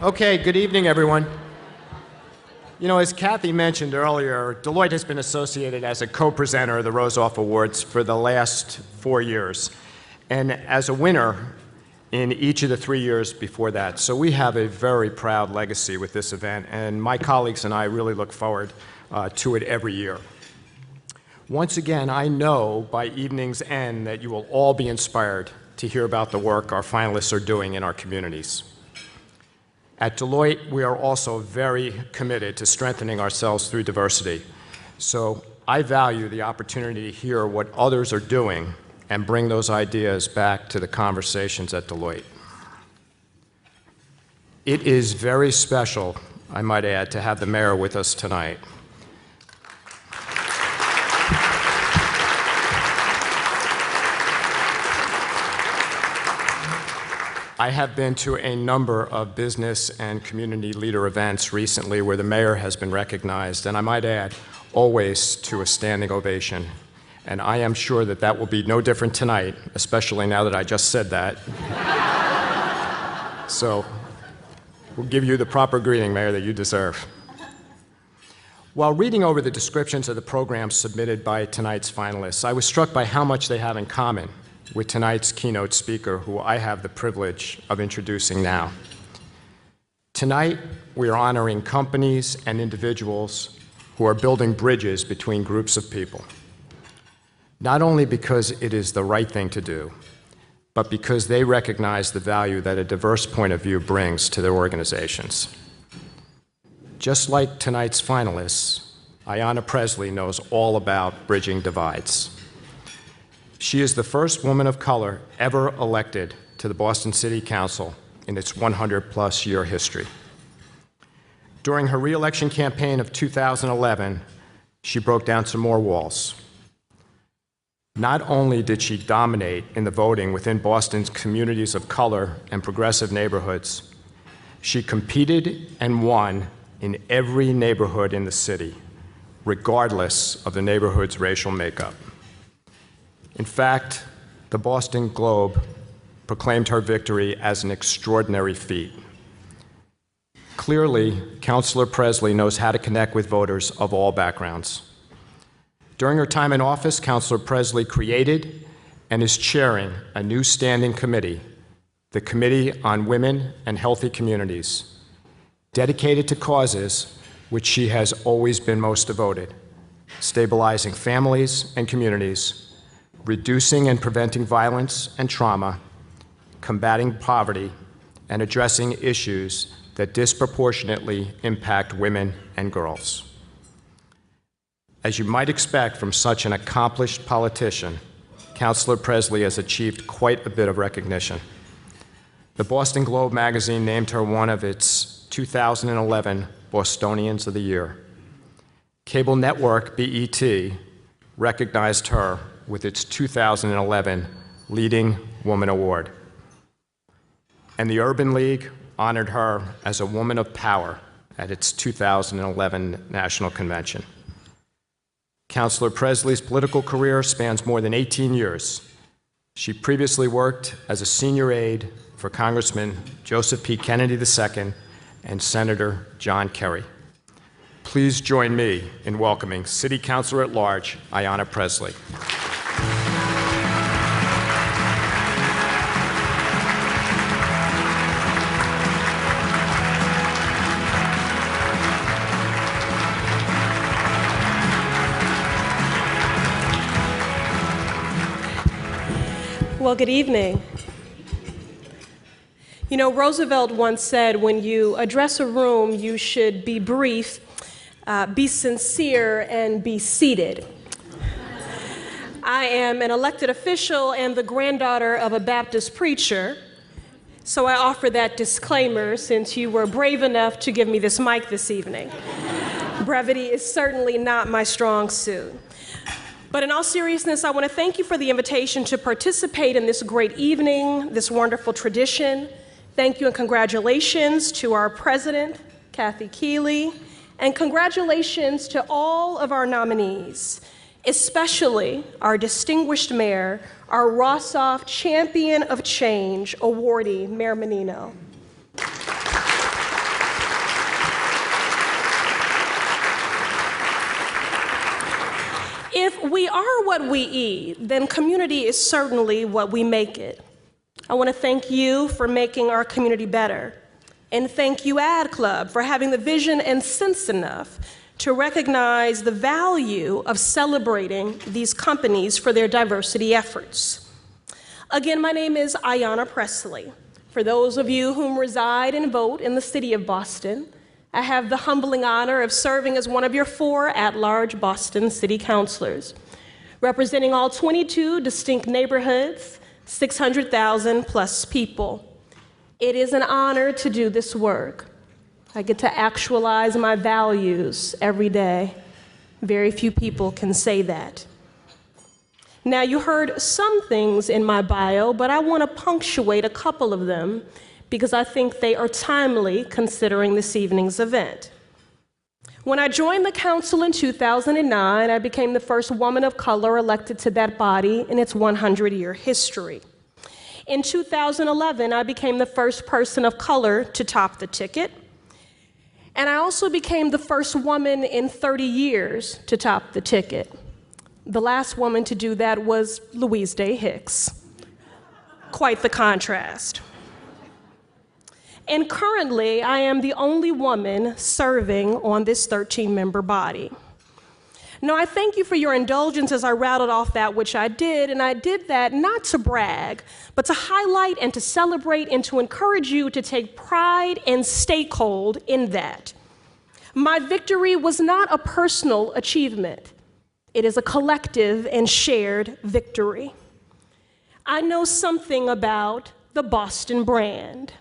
Okay, good evening, everyone. You know, as Kathy mentioned earlier, Deloitte has been associated as a co-presenter of the Rosoff Awards for the last 4 years, and as a winner in each of the 3 years before that. So we have a very proud legacy with this event, and my colleagues and I really look forward to it every year. Once again, I know by evening's end that you will all be inspired to hear about the work our finalists are doing in our communities. At Deloitte, we are also very committed to strengthening ourselves through diversity. So I value the opportunity to hear what others are doing and bring those ideas back to the conversations at Deloitte. It is very special, I might add, to have the mayor with us tonight. I have been to a number of business and community leader events recently where the mayor has been recognized, and I might add, always to a standing ovation. And I am sure that that will be no different tonight, especially now that I just said that. So we'll give you the proper greeting, Mayor, that you deserve. While reading over the descriptions of the programs submitted by tonight's finalists, I was struck by how much they have in common with tonight's keynote speaker, who I have the privilege of introducing now. Tonight, we are honoring companies and individuals who are building bridges between groups of people, not only because it is the right thing to do, but because they recognize the value that a diverse point of view brings to their organizations. Just like tonight's finalists, Ayanna Pressley knows all about bridging divides. She is the first woman of color ever elected to the Boston City Council in its 100-plus year history. During her re-election campaign of 2011, she broke down some more walls. Not only did she dominate in the voting within Boston's communities of color and progressive neighborhoods, she competed and won in every neighborhood in the city, regardless of the neighborhood's racial makeup. In fact, the Boston Globe proclaimed her victory as an extraordinary feat. Clearly, Councilor Pressley knows how to connect with voters of all backgrounds. During her time in office, Councilor Pressley created and is chairing a new standing committee, the Committee on Women and Healthy Communities, dedicated to causes which she has always been most devoted: stabilizing families and communities, reducing and preventing violence and trauma, combating poverty, and addressing issues that disproportionately impact women and girls. As you might expect from such an accomplished politician, Councilor Pressley has achieved quite a bit of recognition. The Boston Globe magazine named her one of its 2011 Bostonians of the Year. Cable network BET recognized her with its 2011 Leading Woman Award. And the Urban League honored her as a woman of power at its 2011 National Convention. Councilor Pressley's political career spans more than 18 years. She previously worked as a senior aide for Congressman Joseph P. Kennedy II and Senator John Kerry. Please join me in welcoming City Councilor at Large, Ayanna Pressley. Well, good evening. You know, Roosevelt once said, when you address a room, you should be brief, be sincere, and be seated. I am an elected official and the granddaughter of a Baptist preacher, so I offer that disclaimer since you were brave enough to give me this mic this evening. Brevity is certainly not my strong suit. But in all seriousness, I want to thank you for the invitation to participate in this great evening, this wonderful tradition. Thank you and congratulations to our president, Kathy Keeley, and congratulations to all of our nominees, especially our distinguished mayor, our Rosoff Champion of Change awardee, Mayor Menino. If we are what we eat, then community is certainly what we make it. I want to thank you for making our community better. And thank you, Ad Club, for having the vision and sense enough to recognize the value of celebrating these companies for their diversity efforts. Again, my name is Ayanna Pressley. For those of you whom reside and vote in the city of Boston, I have the humbling honor of serving as one of your 4 at-large Boston city councilors, representing all 22 distinct neighborhoods, 600,000 plus people. It is an honor to do this work. I get to actualize my values every day. Very few people can say that. Now, you heard some things in my bio, but I want to punctuate a couple of them because I think they are timely considering this evening's event. When I joined the council in 2009, I became the first woman of color elected to that body in its 100-year history. In 2011, I became the first person of color to top the ticket. And I also became the first woman in 30 years to top the ticket. The last woman to do that was Louise Day Hicks. Quite the contrast. And currently, I am the only woman serving on this 13-member body. Now, I thank you for your indulgence as I rattled off that which I did, and I did that not to brag, but to highlight and to celebrate and to encourage you to take pride and stakehold in that. My victory was not a personal achievement. It is a collective and shared victory. I know something about the Boston brand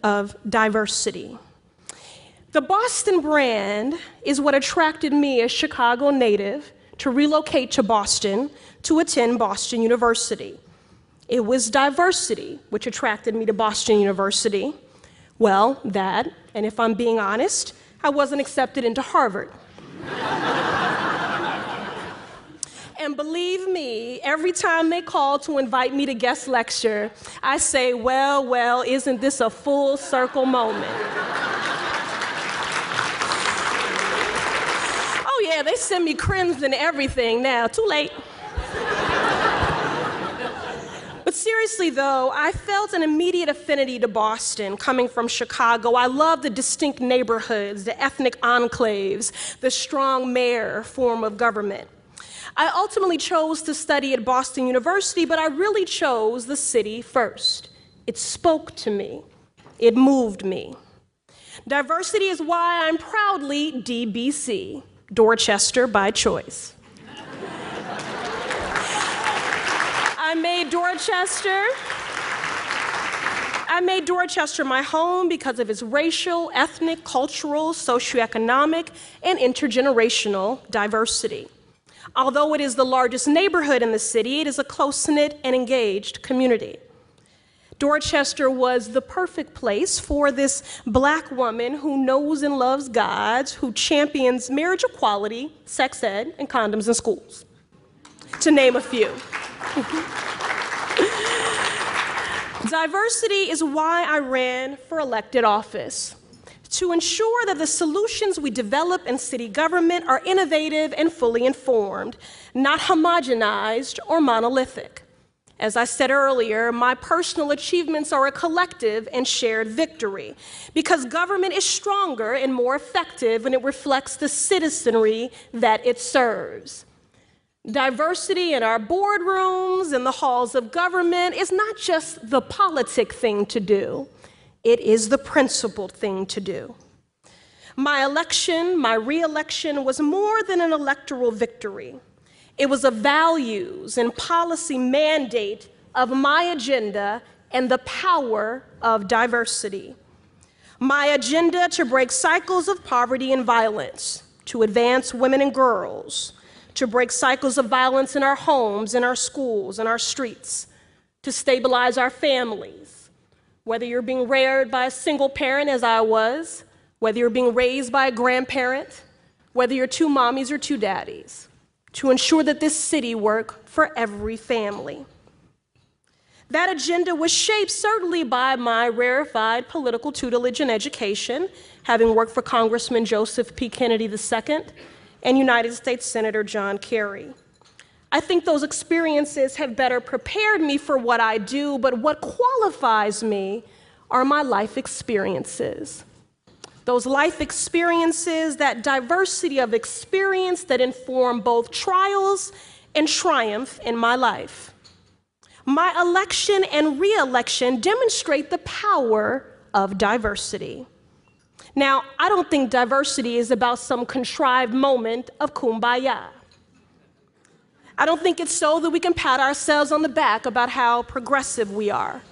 of diversity. The Boston brand is what attracted me, a Chicago native, to relocate to Boston to attend Boston University. It was diversity which attracted me to Boston University. Well, that, and if I'm being honest, I wasn't accepted into Harvard. And believe me, every time they call to invite me to guest lecture, I say, well, isn't this a full circle moment? Oh yeah, they send me crims and everything now, too late. But seriously though, I felt an immediate affinity to Boston coming from Chicago. I love the distinct neighborhoods, the ethnic enclaves, the strong mayor form of government. I ultimately chose to study at Boston University, but I really chose the city first. It spoke to me. It moved me. Diversity is why I'm proudly DBC, Dorchester by choice. I made Dorchester my home because of its racial, ethnic, cultural, socioeconomic, and intergenerational diversity. Although it is the largest neighborhood in the city, it is a close-knit and engaged community. Dorchester was the perfect place for this Black woman who knows and loves God, who champions marriage equality, sex ed, and condoms in schools, to name a few. Diversity is why I ran for elected office, to ensure that the solutions we develop in city government are innovative and fully informed, not homogenized or monolithic. As I said earlier, my personal achievements are a collective and shared victory, because government is stronger and more effective when it reflects the citizenry that it serves. Diversity in our boardrooms and the halls of government is not just the politic thing to do. It is the principled thing to do. My re-election was more than an electoral victory. It was a values and policy mandate of my agenda and the power of diversity. My agenda to break cycles of poverty and violence, to advance women and girls, to break cycles of violence in our homes, in our schools, in our streets, to stabilize our families. Whether you're being reared by a single parent, as I was, whether you're being raised by a grandparent, whether you're 2 mommies or 2 daddies, to ensure that this city work for every family. That agenda was shaped certainly by my rarefied political tutelage and education, having worked for Congressman Joseph P. Kennedy II and United States Senator John Kerry. I think those experiences have better prepared me for what I do, but what qualifies me are my life experiences. Those life experiences, that diversity of experience that inform both trials and triumph in my life. My election and re-election demonstrate the power of diversity. Now, I don't think diversity is about some contrived moment of kumbaya. I don't think it's so that we can pat ourselves on the back about how progressive we are.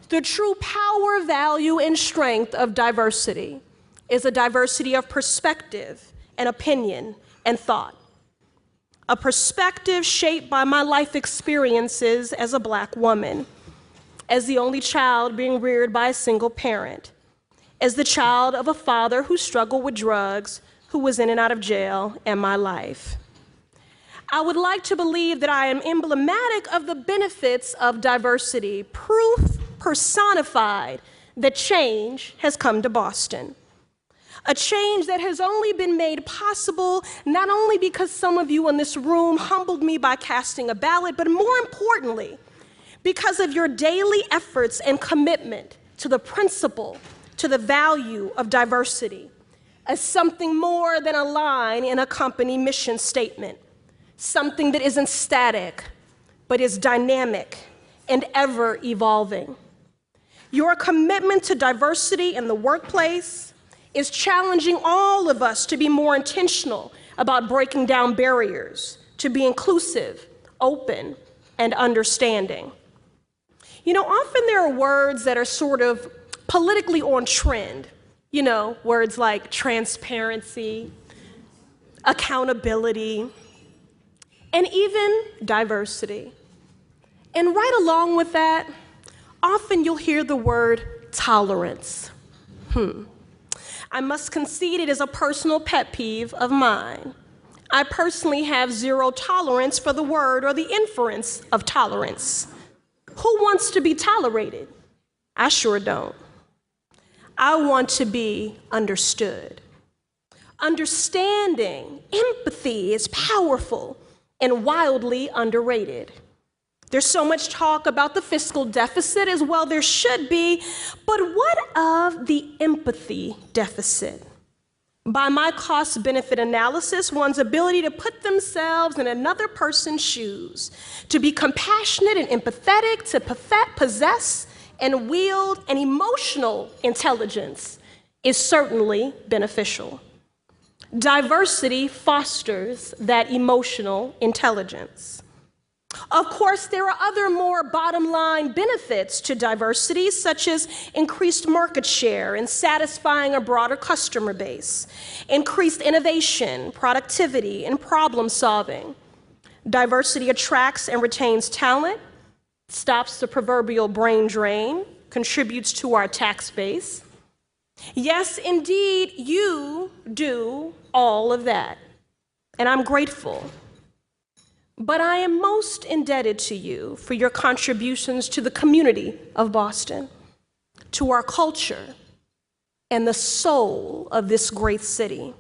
The true power, value, and strength of diversity is a diversity of perspective and opinion and thought. A perspective shaped by my life experiences as a Black woman, as the only child being reared by a single parent, as the child of a father who struggled with drugs, who was in and out of jail, and my life. I would like to believe that I am emblematic of the benefits of diversity, proof personified that change has come to Boston. A change that has only been made possible not only because some of you in this room humbled me by casting a ballot, but more importantly, because of your daily efforts and commitment to the principle, to the value of diversity as something more than a line in a company mission statement, something that isn't static, but is dynamic and ever evolving. Your commitment to diversity in the workplace is challenging all of us to be more intentional about breaking down barriers, to be inclusive, open, and understanding. You know, often there are words that are sort of politically on trend, you know, words like transparency, accountability, and even diversity. And right along with that, often you'll hear the word tolerance. I must concede it is a personal pet peeve of mine. I personally have zero tolerance for the word or the inference of tolerance. Who wants to be tolerated? I sure don't. I want to be understood. Understanding, empathy is powerful and wildly underrated. There's so much talk about the fiscal deficit, as well there should be, but what of the empathy deficit? By my cost-benefit analysis, one's ability to put themselves in another person's shoes, to be compassionate and empathetic, to possess and wield an emotional intelligence is certainly beneficial. Diversity fosters that emotional intelligence. Of course, there are other more bottom-line benefits to diversity, such as increased market share and satisfying a broader customer base, increased innovation, productivity, and problem-solving. Diversity attracts and retains talent, stops the proverbial brain drain, contributes to our tax base. Yes, indeed, you do all of that, and I'm grateful. But I am most indebted to you for your contributions to the community of Boston, to our culture, and the soul of this great city.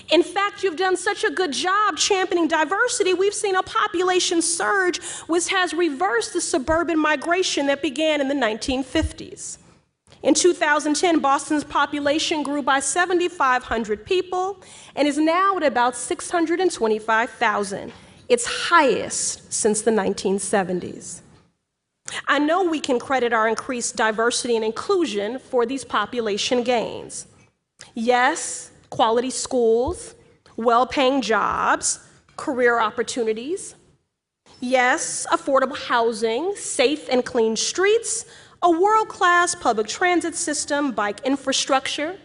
In fact, you've done such a good job championing diversity, we've seen a population surge which has reversed the suburban migration that began in the 1950s. In 2010, Boston's population grew by 7,500 people and is now at about 625,000. Its highest since the 1970s. I know we can credit our increased diversity and inclusion for these population gains. Yes, quality schools, well-paying jobs, career opportunities. Yes, affordable housing, safe and clean streets, a world-class public transit system, bike infrastructure.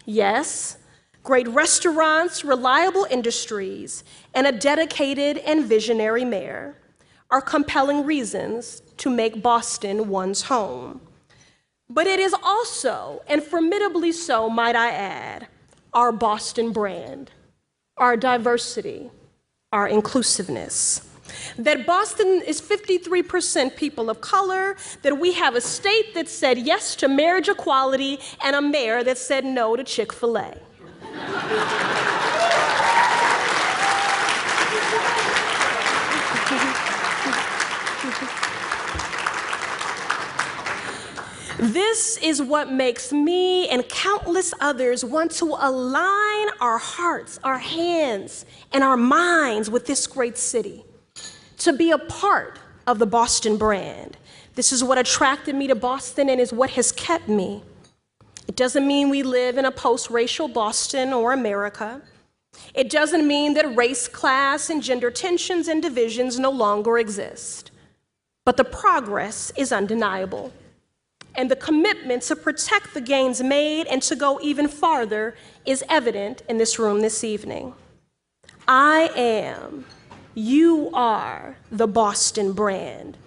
Yes, great restaurants, reliable industries, and a dedicated and visionary mayor are compelling reasons to make Boston one's home. But it is also, and formidably so, might I add, our Boston brand, our diversity, our inclusiveness. That Boston is 53% people of color, that we have a state that said yes to marriage equality, and a mayor that said no to Chick-fil-A. This is what makes me and countless others want to align our hearts, our hands, and our minds with this great city, to be a part of the Boston brand. This is what attracted me to Boston and is what has kept me. It doesn't mean we live in a post-racial Boston or America. It doesn't mean that race, class, and gender tensions and divisions no longer exist. But the progress is undeniable. And the commitment to protect the gains made and to go even farther is evident in this room this evening. I am, you are the Boston brand.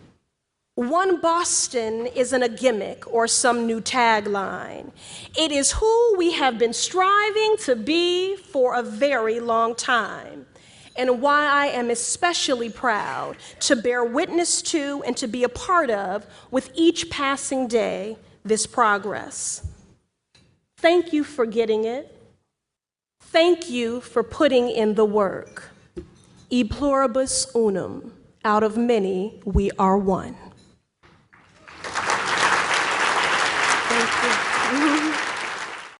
One Boston isn't a gimmick or some new tagline. It is who we have been striving to be for a very long time, and why I am especially proud to bear witness to and to be a part of, with each passing day, this progress. Thank you for getting it. Thank you for putting in the work. E pluribus unum, out of many we are one. Thank you.